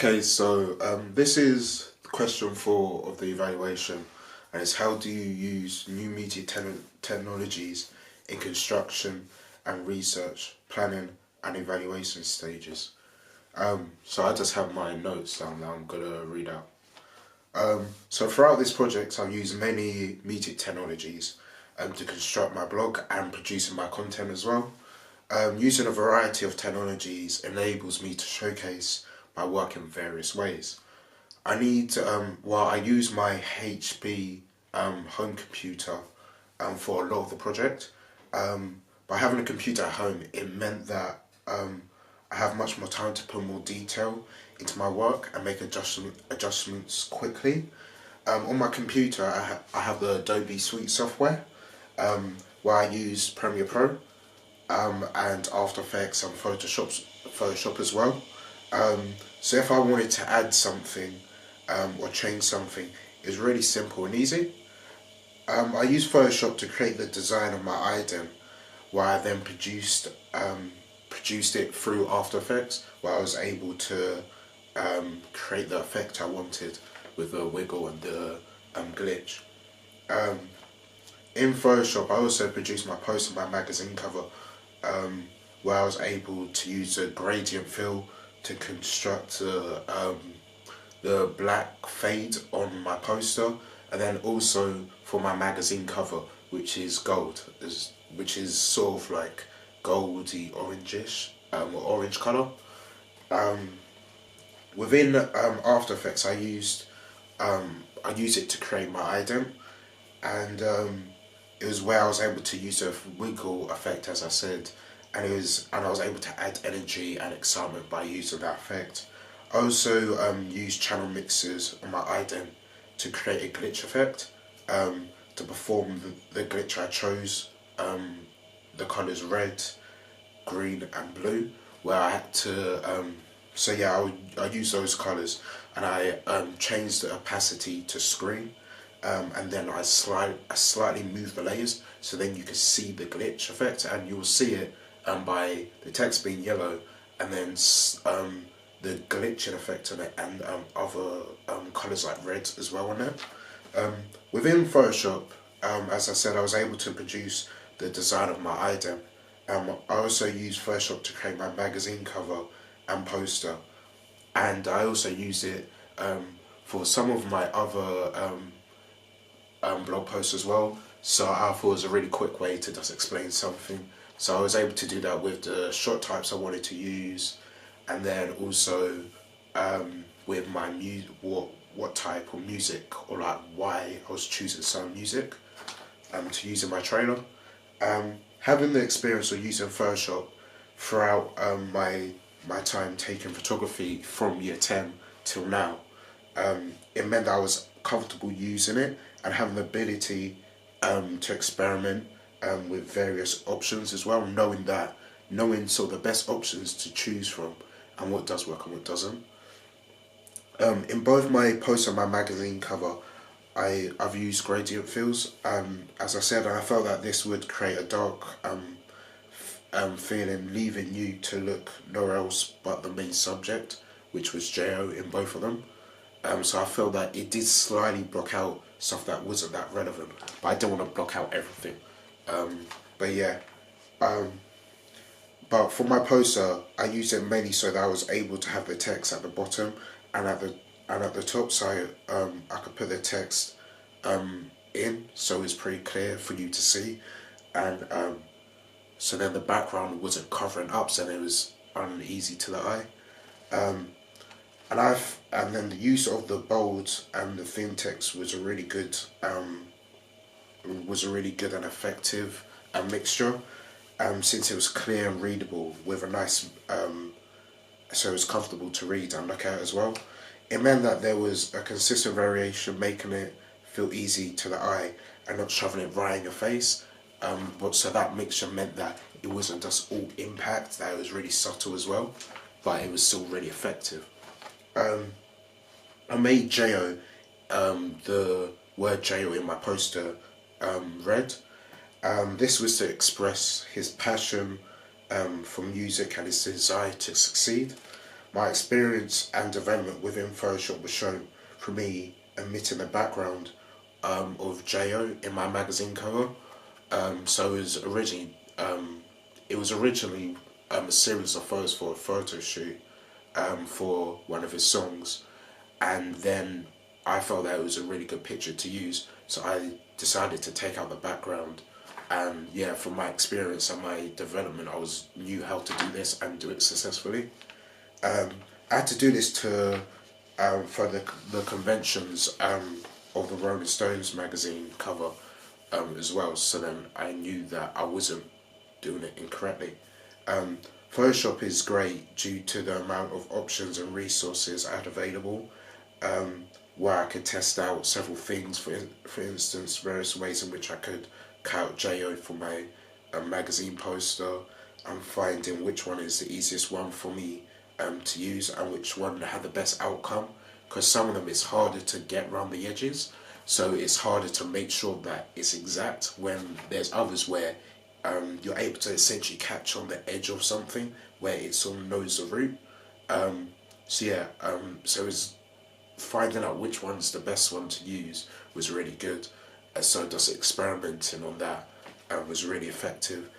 Okay, so this is question 4 of the evaluation, and it's how do you use new media technologies in construction and research, planning and evaluation stages. So I just have my notes down that I'm gonna read out. So throughout this project, I've used many media technologies to construct my blog and producing my content as well. Using a variety of technologies enables me to showcase my work in various ways. While I use my HP home computer for a lot of the project, by having a computer at home, it meant that I have much more time to put more detail into my work and make adjustments quickly. On my computer, I have the Adobe Suite software, where I use Premiere Pro and After Effects and Photoshop as well. So if I wanted to add something or change something, it's really simple and easy. I use Photoshop to create the design of my item, where I then produced it through After Effects, where I was able to create the effect I wanted with the wiggle and the glitch. In Photoshop, I also produced my poster, my magazine cover, where I was able to use a gradient fill to construct the black fade on my poster, and then also for my magazine cover, which is gold, which is sort of like goldy orangish, or orange colour. Within After Effects, I use it to create my ident, and it was where I was able to use a wiggle effect, as I said, and I was able to add energy and excitement by using that effect. I also use channel mixers on my ident to create a glitch effect, to perform the glitch I chose, the colours red, green and blue, where I had to, I use those colours, and I changed the opacity to screen, and then I slightly move the layers, so then you can see the glitch effect, and you will see it by the text being yellow, and then the glitching effect on it, and other colours like red as well on it. Within Photoshop, as I said, I was able to produce the design of my item. I also use Photoshop to create my magazine cover and poster, and I also use it for some of my other blog posts as well. So I thought it was a really quick way to just explain something. So I was able to do that with the shot types I wanted to use, and then also with my what type of music, or like why I was choosing some music to use in my trailer. Having the experience of using Photoshop throughout my time taking photography from year 10 till now, it meant that I was comfortable using it and having the ability to experiment with various options as well, knowing sort of the best options to choose from and what does work and what doesn't. In both my poster and my magazine cover, I've used gradient fills, as I said, and I felt that this would create a dark feeling, leaving you to look nowhere else but the main subject, which was Jo in both of them. So I felt that it did slightly block out stuff that wasn't that relevant, but I don't want to block out everything. But for my poster, I used it mainly so that I was able to have the text at the bottom and at the top, so I could put the text in, so it's pretty clear for you to see, and so then the background wasn't covering up, so it was uneasy to the eye. And then the use of the bold and the thin text was a really good and effective mixture, since it was clear and readable with a nice, so it was comfortable to read and look at as well. It meant that there was a consistent variation, making it feel easy to the eye and not shoving it right in your face. So that mixture meant that it wasn't just all impact, that it was really subtle as well, but it was still really effective. I made Jo, the word Jo in my poster, red. This was to express his passion for music and his desire to succeed. My experience and development within Photoshop was shown through me omitting the background of Jo in my magazine cover. So it was originally a series of photos for a photo shoot for one of his songs, and then I felt that it was a really good picture to use, so I decided to take out the background. And yeah, from my experience and my development, knew how to do this and do it successfully. I had to do this to for the conventions of the Rolling Stones magazine cover as well. So then I knew that I wasn't doing it incorrectly. Um, Photoshop is great due to the amount of options and resources I had available, where I could test out several things. For instance, various ways in which I could cut out Jo for my magazine poster, and finding which one is the easiest one for me to use and which one had the best outcome. Because some of them it's harder to get around the edges, so it's harder to make sure that it's exact. When there's others where you're able to essentially catch on the edge of something where it's on knows the route. So it's finding out which one's the best one to use was really good. So just experimenting on that was really effective,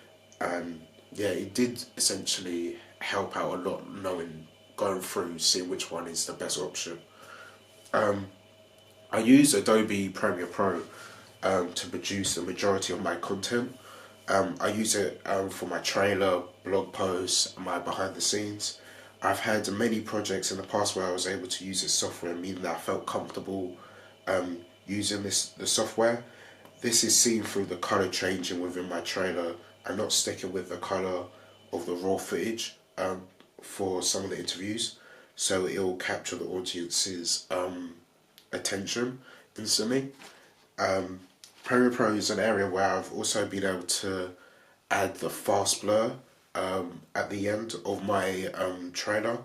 and yeah, it did essentially help out a lot knowing going through seeing which one is the best option. I use Adobe Premiere Pro to produce the majority of my content. I use it for my trailer, blog posts, and my behind the scenes. I've had many projects in the past where I was able to use this software, meaning that I felt comfortable using the software. This is seen through the color changing within my trailer and not sticking with the color of the raw footage for some of the interviews, so it will capture the audience's attention instantly. Premiere Pro is an area where I've also been able to add the fast blur at the end of my trailer,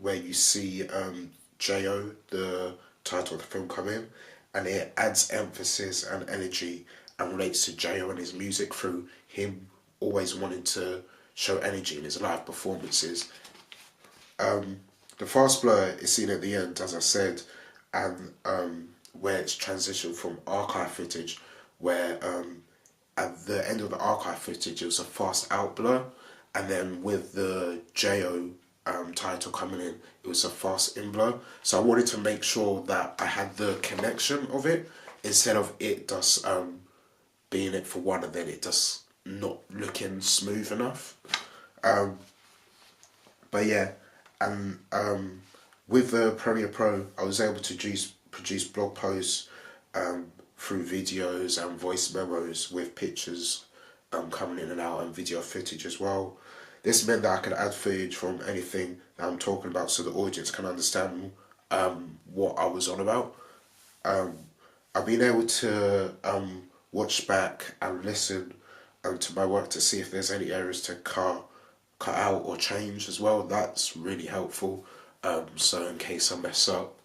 where you see Jo, the title of the film, come in, and it adds emphasis and energy and relates to Jo and his music through him always wanting to show energy in his live performances. The fast blur is seen at the end, as I said, and where it's transitioned from archive footage, where at the end of the archive footage it was a fast out blur, and then with the Jo title coming in, it was a fast in blur. So I wanted to make sure that I had the connection of it, instead of it just being it for one and then it just not looking smooth enough. But yeah, and with the Premiere Pro, I was able to produce blog posts through videos and voice memos with pictures coming in and out, and video footage as well. This meant that I could add footage from anything that I'm talking about so the audience can understand what I was on about. I've been able to watch back and listen to my work to see if there's any areas to cut out or change as well. That's really helpful. So in case I mess up,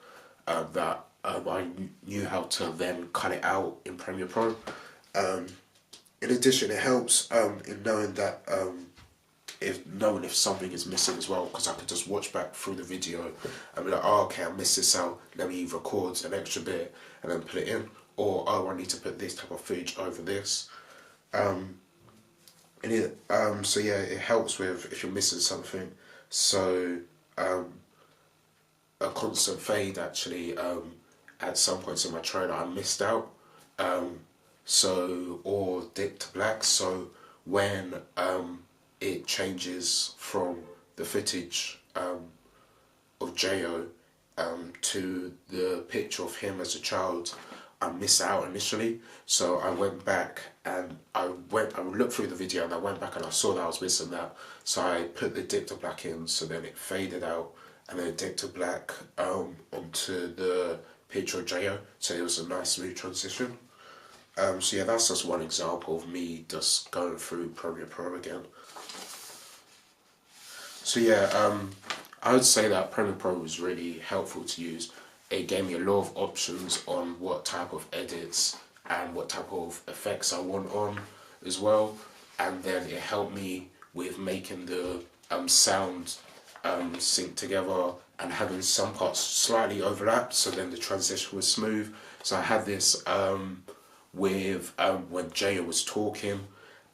that I knew how to then cut it out in Premiere Pro. In addition, it helps in knowing that if something is missing as well, because I could just watch back through the video and be like, oh, okay, I missed this out, let me record an extra bit and then put it in, or oh, I need to put this type of footage over this. So yeah, it helps with if you're missing something. So a constant fade actually at some points in my trailer I missed out. Or dip to black. So when it changes from the footage of Jo to the picture of him as a child, I missed out initially. So I went back and I looked through the video and I went back and I saw that I was missing that. So I put the dip to black in, so then it faded out, and then dip to black onto the picture of Jo. So it was a nice smooth transition. So yeah, that's just one example of me just going through Premiere Pro again. So yeah, I would say that Premiere Pro was really helpful to use. It gave me a lot of options on what type of edits and what type of effects I want on as well. And then it helped me with making the sound sync together and having some parts slightly overlap, so then the transition was smooth. So I had this with when Jaya was talking,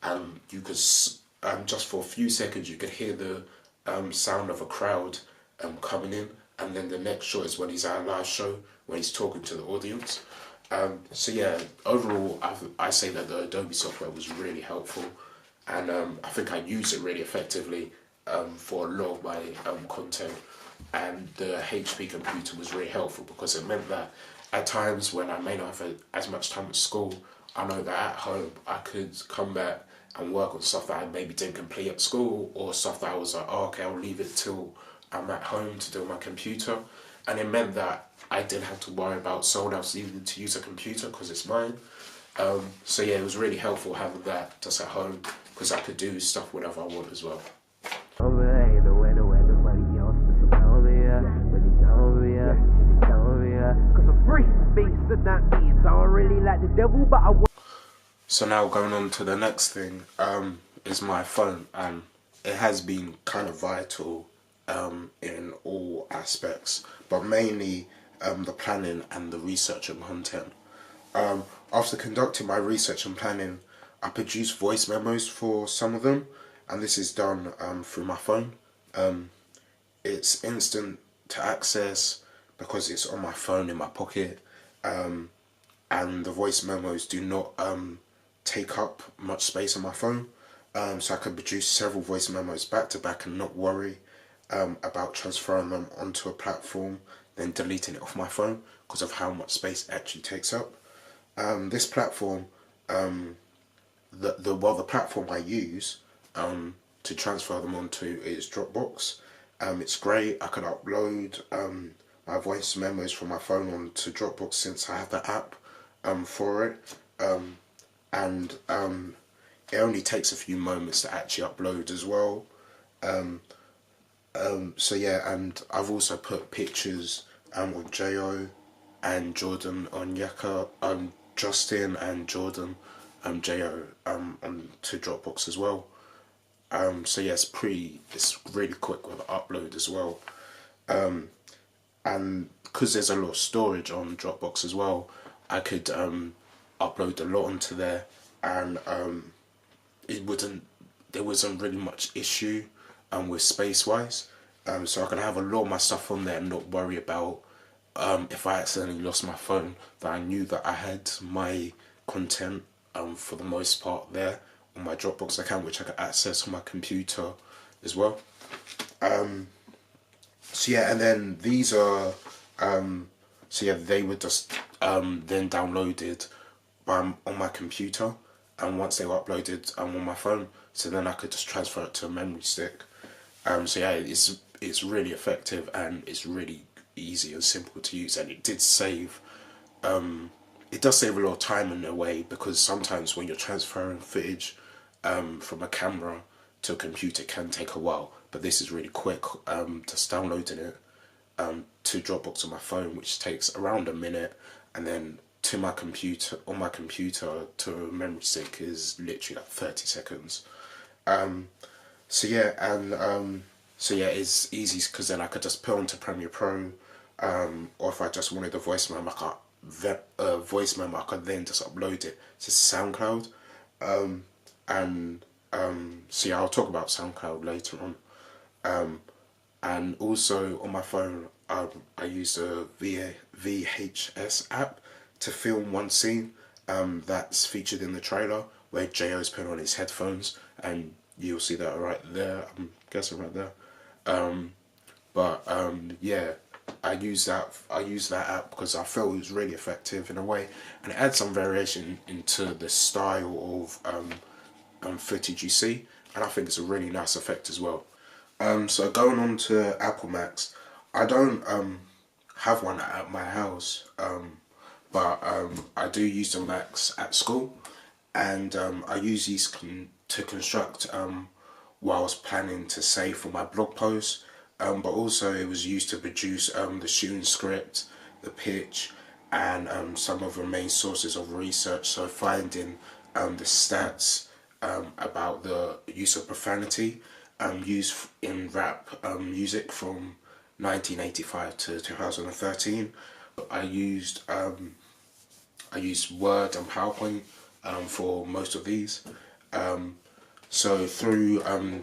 and you could just for a few seconds you could hear the sound of a crowd coming in, and then the next shot is when he's at a live show when he's talking to the audience. So yeah, overall I say that the Adobe software was really helpful, and I think I used it really effectively for a lot of my content. And the HP computer was really helpful because it meant that at times when I may not have as much time at school, I know that at home I could come back and work on stuff that I maybe didn't complete at school, or stuff that I was like, oh, okay, I'll leave it till I'm at home to do on my computer. And it meant that I didn't have to worry about someone else needing to use a computer because it's mine. So yeah, it was really helpful having that just at home because I could do stuff whenever I want as well. So now going on to the next thing is my phone, and it has been kind of vital in all aspects, but mainly the planning and the research and content. After conducting my research and planning, I produce voice memos for some of them, and this is done through my phone. It's instant to access because it's on my phone in my pocket, and the voice memos do not take up much space on my phone, so I can produce several voice memos back to back and not worry about transferring them onto a platform, then deleting it off my phone because of how much space it actually takes up. This platform, the platform I use to transfer them onto is Dropbox. It's great. I can upload my voice memos from my phone onto Dropbox since I have the app for it, and it only takes a few moments to actually upload as well. So yeah, and I've also put pictures of Jo and Jordan on Yaka, Justin and Jordan, Jo onto Dropbox as well. So yeah, it's really quick with the upload as well. And because there's a lot of storage on Dropbox as well, I could upload a lot onto there, and there wasn't really much issue with space wise. So I can have a lot of my stuff on there and not worry about if I accidentally lost my phone, that I knew that I had my content for the most part there on my Dropbox account, which I could access on my computer as well. So yeah, and then these are so yeah, they were just then downloaded on my computer, and once they were uploaded on my phone, so then I could just transfer it to a memory stick. So yeah, it's really effective, and it's really easy and simple to use, and it does save a lot of time in a way, because sometimes when you're transferring footage from a camera to a computer, it can take a while, but this is really quick. Just downloading it to Dropbox on my phone, which takes around a minute, and then to my computer, on my computer to a memory stick is literally like 30 seconds. So yeah, and so yeah, it's easy because then I could just put onto Premiere Pro, or if I just wanted a voice memo, I could then just upload it to SoundCloud. So yeah, I'll talk about SoundCloud later on. And also on my phone, I use a VHS app to film one scene that's featured in the trailer where Jo's put on his headphones, and you'll see that right there. I'm guessing right there. Yeah, I use that app because I felt it was really effective in a way, and it adds some variation into the style of footage you see, and I think it's a really nice effect as well. So going on to Apple Macs, I don't have one at my house, but I do use the Macs at school, and I use these to construct what I was planning to say for my blog post, but also it was used to produce the shooting script, the pitch, and some of the main sources of research, so finding the stats about the use of profanity used in rap music from 1985 to 2013. I used Word and PowerPoint for most of these. So through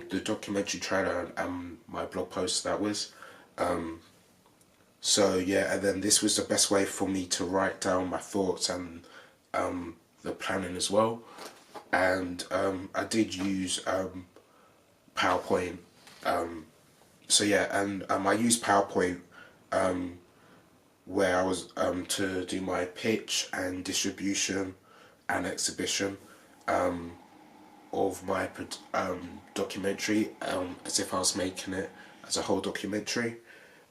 the documentary trailer and my blog post that was, so yeah, and then this was the best way for me to write down my thoughts and the planning as well. And I did use PowerPoint. So yeah, and I used PowerPoint where I was to do my pitch and distribution and exhibition of my documentary, as if I was making it as a whole documentary.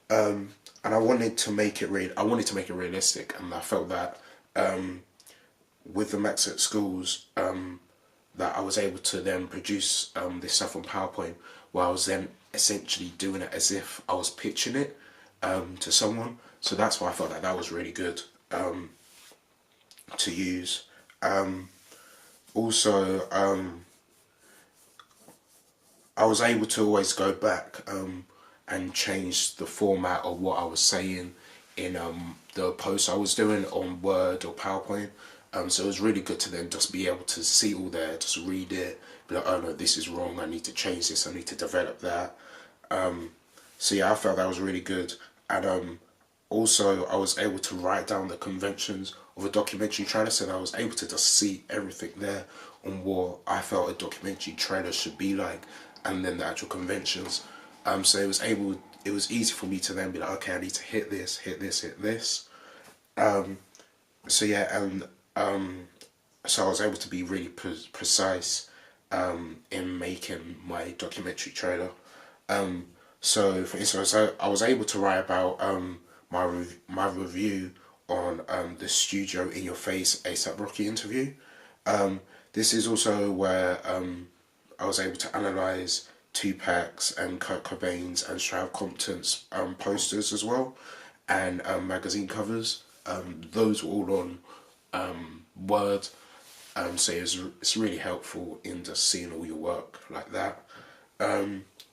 And I wanted to make it realistic, and I felt that with the Max at Schools, that I was able to then produce this stuff on PowerPoint, where I was then essentially doing it as if I was pitching it to someone. So that's why I felt that was really good to use. Also, I was able to always go back and change the format of what I was saying in the post I was doing on Word or PowerPoint. So it was really good to then just be able to see it all there, just read it, be like, oh no, this is wrong, I need to change this, I need to develop that. So yeah, I felt that was really good. And also I was able to write down the conventions of a documentary trailer, so I was able to just see everything there on what I felt a documentary trailer should be like, and then the actual conventions. So it was easy for me to then be like, okay, I need to hit this, hit this, hit this. So yeah, and so I was able to be really precise in making my documentary trailer. So for instance, I was able to write about my review on the Studio In Your Face A$AP Rocky interview. This is also where I was able to analyse Tupac's and Kurt Cobain's and Stroud Compton's posters as well, and magazine covers. Those were all on Word, so it's really helpful in just seeing all your work like that.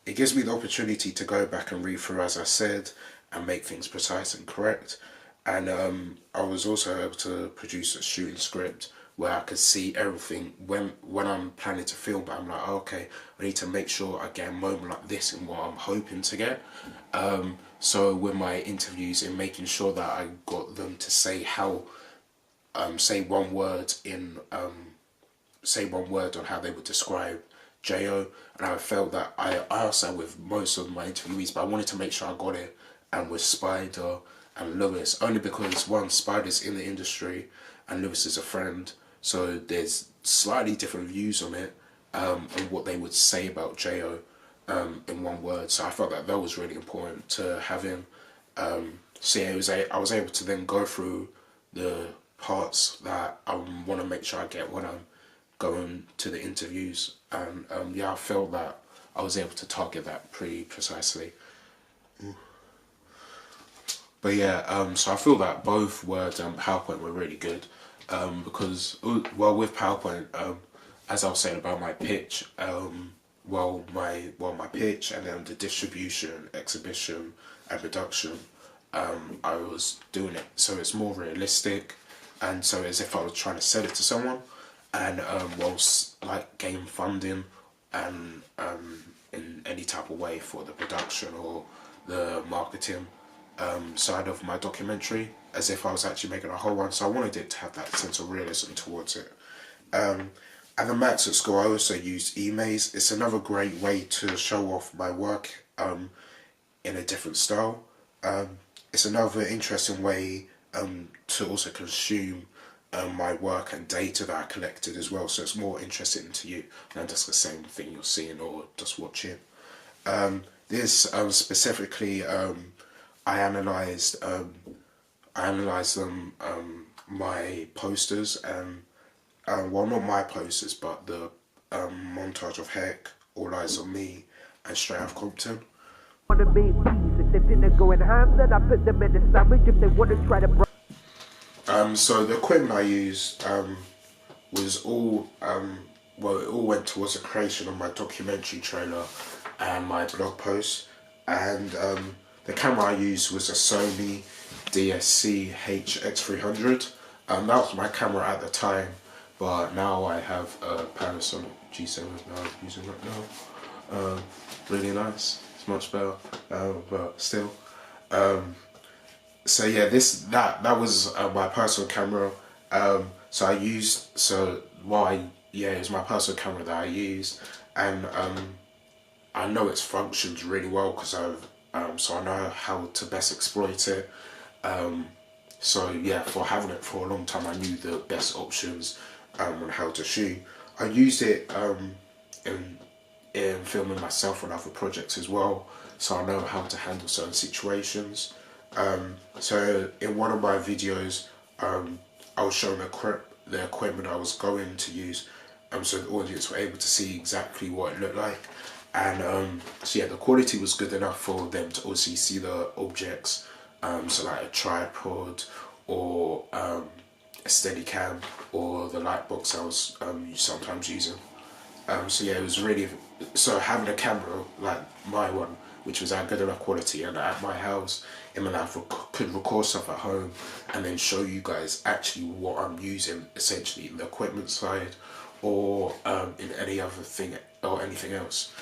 It gives me the opportunity to go back and read through, as I said, and make things precise and correct. And I was also able to produce a shooting script where I could see everything when I'm planning to film. But I'm like, oh, okay, I need to make sure I get a moment like this in what I'm hoping to get. So with my interviews, in making sure that I got them to say say one word on how they would describe J.O. And I felt that I asked that with most of my interviewees, but I wanted to make sure I got it. And with Spider and Lewis, only because one, Spider's in the industry and Lewis is a friend, so there's slightly different views on it and what they would say about J.O. In one word. So I felt that was really important to have him. So yeah, I was able to then go through the parts that I want to make sure I get when I'm going to the interviews, and yeah, I felt that I was able to target that pretty precisely. But yeah, so I feel that both Word and PowerPoint were really good, because, well, with PowerPoint, as I was saying about my pitch, my pitch and then the distribution, exhibition and production, I was doing it so it's more realistic, and so as if I was trying to sell it to someone, and whilst like gain funding and in any type of way for the production or the marketing side of my documentary, as if I was actually making a whole one. So I wanted it to have that sense of realism towards it. At the Max at School, I also use eMaze. It's another great way to show off my work in a different style. It's another interesting way to also consume my work and data that I collected as well, so it's more interesting to you than just the same thing you're seeing or just watching. This specifically, I analysed them, my posters, and well, not my posters, but the montage of Heck, All Eyes on Me, and Straight Outta Compton. So the equipment I used was all, well, it all went towards the creation of my documentary trailer and my blog posts. And the camera I used was a Sony DSC HX300. That was my camera at the time, but now I have a Panasonic G7 that I'm using right now. Really nice. It's much better, but still. So yeah, that was my personal camera. So I used it was my personal camera that I used, and I know its functions really well because so I know how to best exploit it. So yeah, for having it for a long time, I knew the best options on how to shoot. I used it in filming myself on other projects as well, so I know how to handle certain situations. So in one of my videos, I was showing the equipment I was going to use, so the audience were able to see exactly what it looked like. And so yeah, the quality was good enough for them to also see the objects, so like a tripod or a Steadicam or the light box I was sometimes using. So yeah, it was really, so having a camera like my one, which was at good enough quality, and at my house, in my life, could record stuff at home and then show you guys actually what I'm using, essentially in the equipment side or in any other thing or anything else.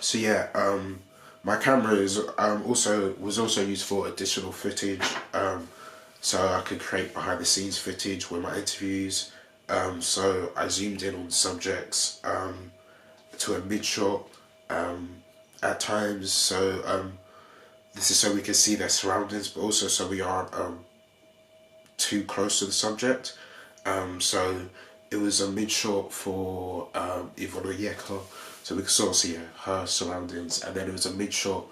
So yeah, my camera is was also used for additional footage. So I could create behind the scenes footage with my interviews. So I zoomed in on subjects to a mid shot at times. So this is so we can see their surroundings, but also so we aren't too close to the subject. So it was a mid shot for Yvonne Oyeka, so we could sort of see her surroundings, and then it was a mid shot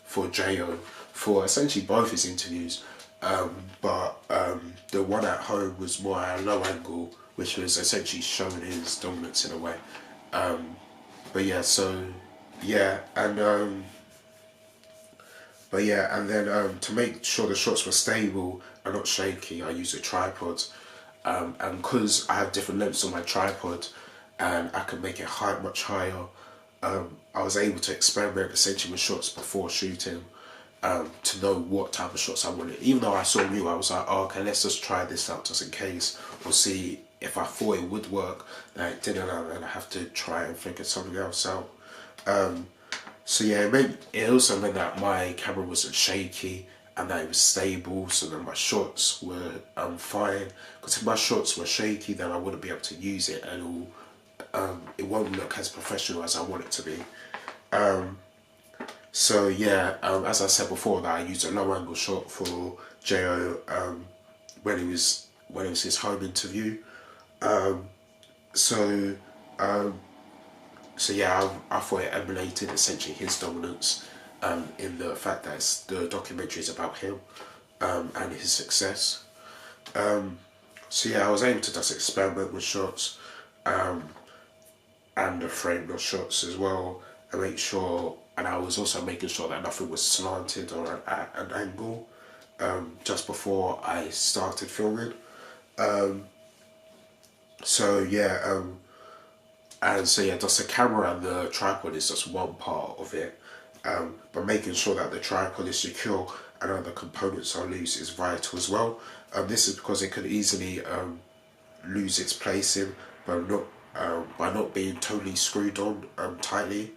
for Jo for essentially both his interviews. But the one at home was more at a low angle, which was essentially showing his dominance in a way. But yeah, so yeah, and then to make sure the shots were stable and not shaky, I used a tripod. And because I have different lengths on my tripod, and I can make it much higher, I was able to experiment essentially with shots before shooting. To know what type of shots I wanted. Even though I saw new, I was like, oh, okay, let's just try this out just in case. We'll see if I thought it would work. Then it didn't, and I have to try and figure something else out. So yeah, it also meant that my camera wasn't shaky and that it was stable, so that my shots were fine. Because if my shots were shaky, then I wouldn't be able to use it, and it won't look as professional as I want it to be. So yeah, as I said before, that I used a low angle shot for Jo when it was his home interview. So yeah, I thought it emulated essentially his dominance in the fact that the documentary is about him and his success. So yeah, I was able to just experiment with shots and the frameless shots as well, and make sure. And I was also making sure that nothing was slanted or at an angle just before I started filming. So yeah, and so yeah, just the camera and the tripod is just one part of it. But making sure that the tripod is secure and other components are loose is vital as well. This is because it could easily lose its placing by not being totally screwed on tightly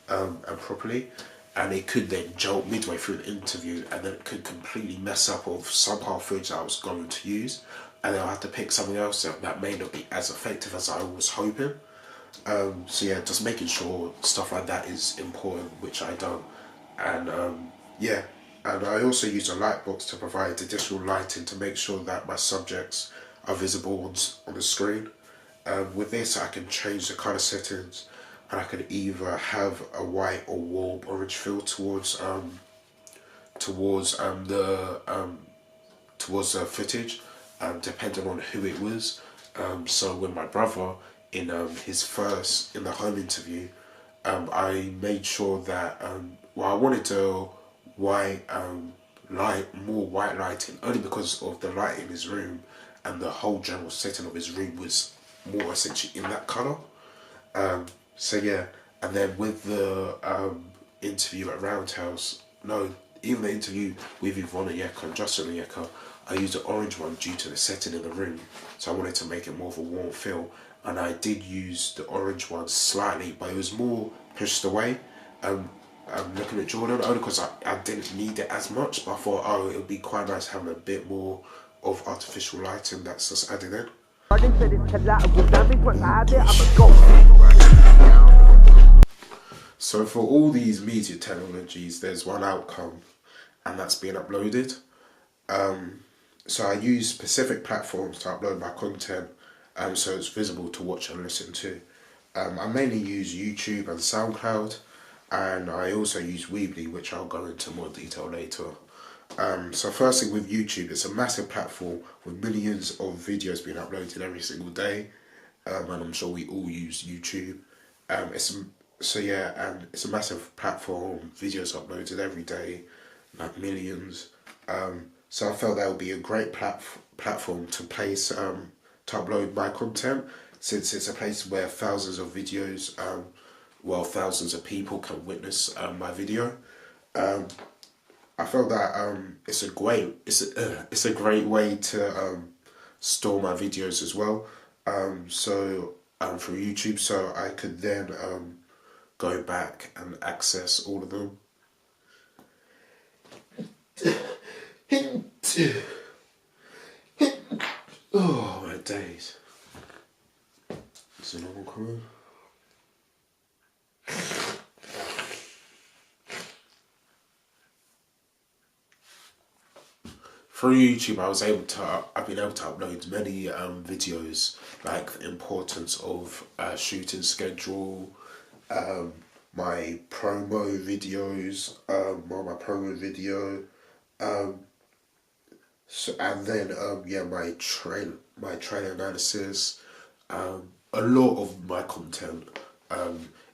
and properly, and it could then jolt midway through the interview, and then it could completely mess up of some part of footage I was going to use, and then I'll have to pick something else that may not be as effective as I was hoping. So yeah, just making sure stuff like that is important, which I don't. And yeah, and I also use a light box to provide additional lighting to make sure that my subjects are visible on the screen. With this, I can change the color settings, and I could either have a white or warm orange feel towards the footage, depending on who it was. So with my brother in the home interview, I made sure that I wanted to more white lighting, only because of the light in his room and the whole general setting of his room was more essentially in that colour. So yeah, and then with the interview at Roundhouse, no, even the interview with Yvonne Oyeka and Justin Oyeka, I used the orange one due to the setting in the room. So I wanted to make it more of a warm feel, and I did use the orange one slightly, but it was more pushed away. I'm looking at Jordan only because I didn't need it as much, but I thought, oh, it would be quite nice having a bit more of artificial lighting that's just added in. So for all these media technologies, there's one outcome, and that's being uploaded. So I use specific platforms to upload my content, so it's visible to watch and listen to. I mainly use YouTube and SoundCloud, and I also use Weebly, which I'll go into more detail later. So firstly with YouTube, it's a massive platform with millions of videos being uploaded every single day, and I'm sure we all use YouTube. It's a massive platform, videos uploaded every day, like millions. So I felt that would be a great platform to place to upload my content, since it's a place where thousands of videos, thousands of people can witness my video. I felt that it's a great way to store my videos as well. Through YouTube, so I could then go back and access all of them. Oh my days. Is it normal coming? Through YouTube, I've been able to upload many videos, like the importance of shooting schedule, my promo videos, my promo video, and then my trailer analysis, a lot of my content.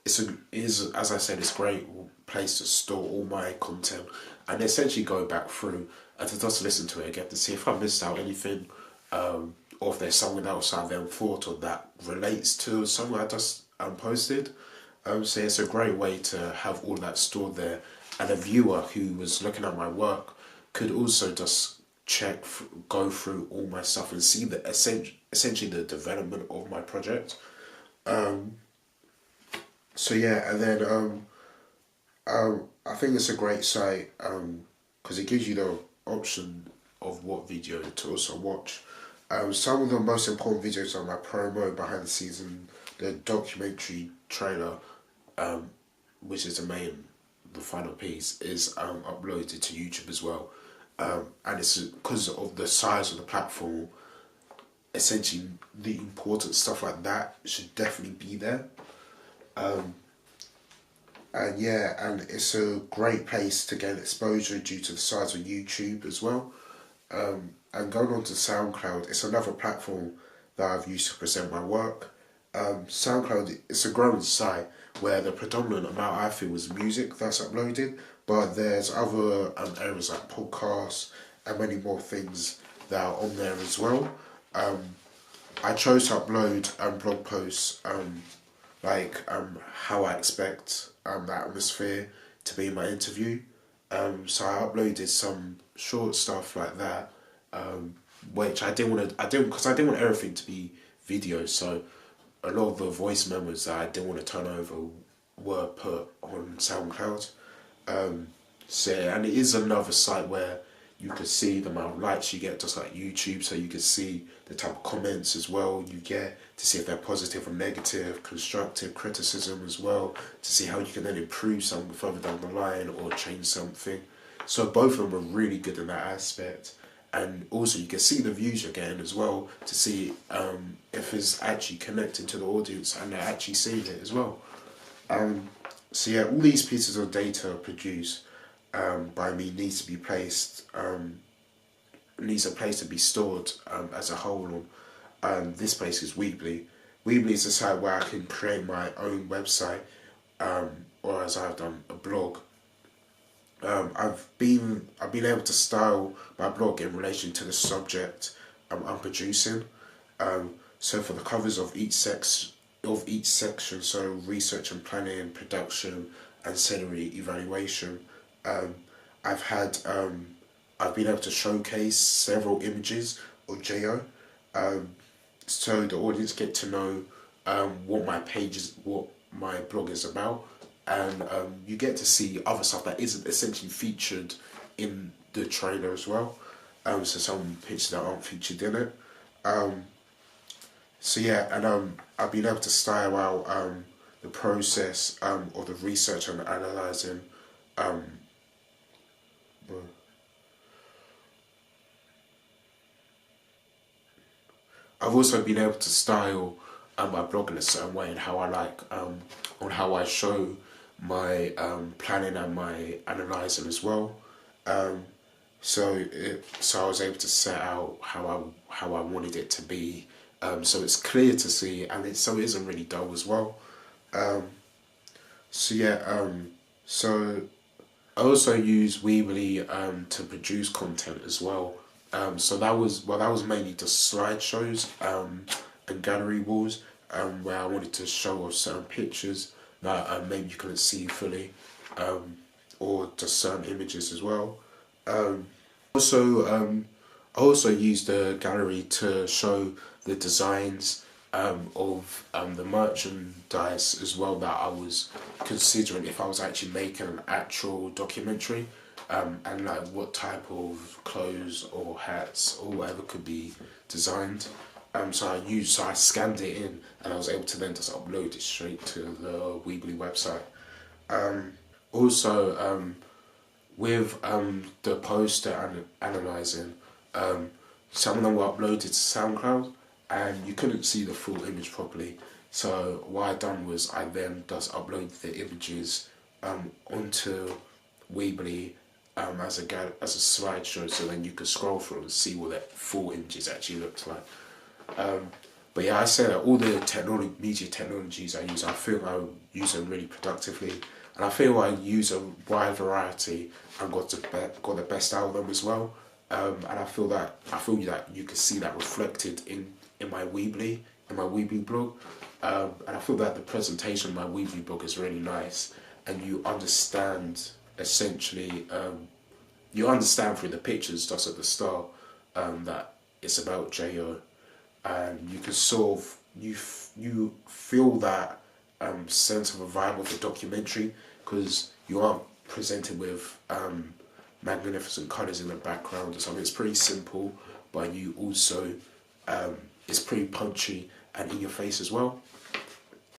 Is as I said, it's a great place to store all my content and essentially go back through and to just listen to it again to see if I missed out anything, or if there's something else I then thought of that relates to something I just posted. So it's a great way to have all that stored there, and a viewer who was looking at my work could also just go through all my stuff and see the essentially the development of my project. So yeah, and then I think it's a great site because it gives you the option of what video to also watch. Some of the most important videos are my promo, behind the scenes, and the documentary trailer, which is the final piece, is uploaded to YouTube as well. And it's because of the size of the platform, essentially the important stuff like that should definitely be there. And it's a great place to gain exposure due to the size of YouTube as well. And going on to SoundCloud, it's another platform that I've used to present my work. SoundCloud is a growing site where the predominant amount I feel is music that's uploaded, but there's other areas like podcasts and many more things that are on there as well. I chose to upload blog posts how I expect the atmosphere to be in my interview. So I uploaded some short stuff like that, which I didn't want everything to be video. So a lot of the voice memos that I didn't want to turn over were put on SoundCloud. And it is another site where you could see the amount of likes you get, just like YouTube, so you can see the type of comments as well you get, to see if they're positive or negative, constructive criticism as well, to see how you can then improve something further down the line or change something. So both of them are really good in that aspect. And also you can see the views you're getting as well, to see if it's actually connecting to the audience and they're actually seeing it as well. So yeah, all these pieces of data produced by me needs to be placed, needs a place to be stored as a whole on. This place is Weebly. Weebly is a site where I can create my own website, or as I've done, a blog. I've been able to style my blog in relation to the subject I'm producing. So for the covers of each of each section, so research and planning, production, ancillary evaluation. Um, I've had I've been able to showcase several images of JO, so the audience get to know what my page is, what my blog is about, and you get to see other stuff that isn't essentially featured in the trailer as well. So some pictures that aren't featured in it. So yeah, and I've been able to style out the process of the research and analysing. Um, I've also been able to style my blog in a certain way and how I like on how I show my planning and my analysing as well. Um, so I was able to set out how I wanted it to be. So it's clear to see, and so it isn't really dull as well. Um, so yeah, so I also use Weebly to produce content as well. So that was mainly just slideshows and gallery walls where I wanted to show off certain pictures that maybe you couldn't see fully, or just certain images as well. Um, also, I also used the gallery to show the designs of the merchandise as well that I was considering if I was actually making an actual documentary, and like what type of clothes or hats or whatever could be designed. So I scanned it in and I was able to then just upload it straight to the Weebly website. Um, Also, with the poster and analysing, some of them were uploaded to SoundCloud and you couldn't see the full image properly. So what I done was I then just uploaded the images onto Weebly as a slideshow, so then you could scroll through and see what that full images actually looks like. Um, but yeah, I say that all the media technologies I use, I feel I use them really productively, and I feel I use a wide variety and got the best out of them as well. And I feel that you can see that reflected in my Weebly blog, and I feel that the presentation of my Weebly blog is really nice, and you understand essentially you understand through the pictures just at the start that it's about Jo, and you can sort of you feel that sense of a vibe of the documentary because you aren't presented with magnificent colours in the background or something. It's pretty simple, but you also it's pretty punchy and in your face as well.